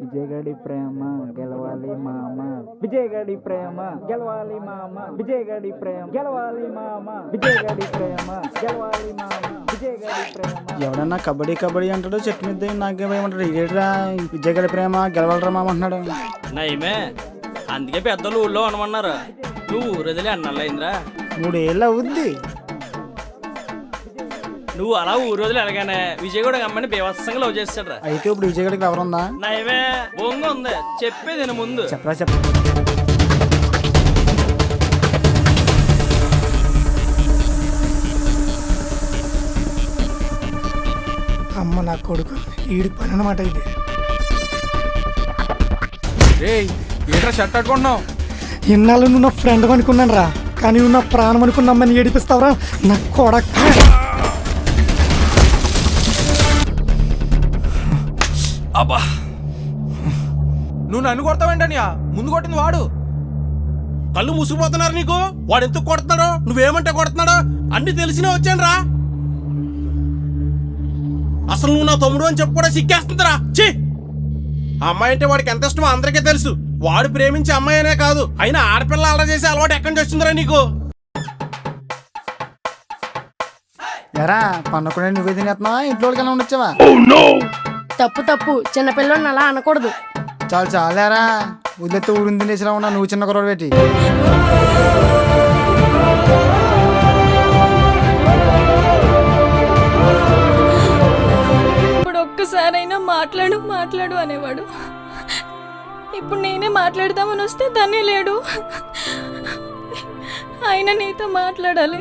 విజయగడి ప్రేమ గెలవాలి మామ, విజయగడి ప్రేమ గెలవాలి మామ, విజయగడి ప్రేమ గెలవాలి మామ, విజయగడి ప్రేమ గెలవాలి మామ, విజయగడి ప్రేమ. ఎవడన్నా కబడ్డీ కబడ్డీ అంటాడు, చెట్టు మీద నాకేమంటాడు, ఏడ్రా విజయగడి ప్రేమ గెలవాలరా మామ అంటున్నాడు. నయమే, అందుకే పెద్దలు ఊళ్ళో అనమన్నారు. నువ్వు ఊరదిలే అన్నలైందిరా. 3 ఏళ్ళు అవుద్ది. నువ్వు అలా ఊరు రోజులు ఎలాగానే విజయ్ కూడా అమ్మని బేవత్సంగా లవ్ చేస్తాడు రా. అయితే ఇప్పుడు విజయగడికి ఎవరుందా? నయమే, బొంగ ఉంది, చెప్పేది నేను ముందు చెప్పరా అమ్మ నా కొడుకు ఈడికి పని అనమాట ఇది. ఏంట్రా షర్ట్ కట్టుకుంటున్నావు? ఇన్నాళ్ళు నువ్వు నా ఫ్రెండ్ అనుకున్నాను రా, కానీ నువ్వు నా ప్రాణం అనుకున్న అమ్మని ఏడిపిస్తావురా నా కొడక. అబ్బా, నువ్వు నన్ను కొడతావేంటనియా? ముందు కొట్టింది వాడు. కళ్ళు మూసుకుపోతున్నారు నీకు. వాడు ఎందుకు కొడుతున్నాడో, నువ్వేమంటే కొడుతున్నాడో అన్ని తెలిసినా వచ్చాను రా. అసలు నువ్వు నా తమ్ముడు అని చెప్పు కూడా సిగ్గేస్తుందిరా. ఛీ, అమ్మాయి అంటే వాడికి ఎంత ఇష్టమో అందరికీ తెలుసు. వాడు ప్రేమించే అమ్మాయి అనే కాదు, అయినా ఆడపిల్ల అలా చేసే అలవాటు ఎక్కడి నుంచి వస్తుందిరా నీకు? ఎరా పన్నకుండా నువ్వే తినేస్తున్నావా, ఇంట్లో వాళ్ళకన్నా ఉండొచ్చావా? తప్పు చిన్నపిల్లని అలా అనకూడదు. చాలేరా, వదిలేస్తే ఊరిని తినేసిలా ఉన్నా, నువ్వు చిన్న కుర్రోడు పెట్టి. ఇప్పుడు ఒక్కసారైనా మాట్లాడు అనేవాడు. ఇప్పుడు నేనే మాట్లాడదామని వస్తే దాన్ని లేడు. అయినా నీతో మాట్లాడాలి.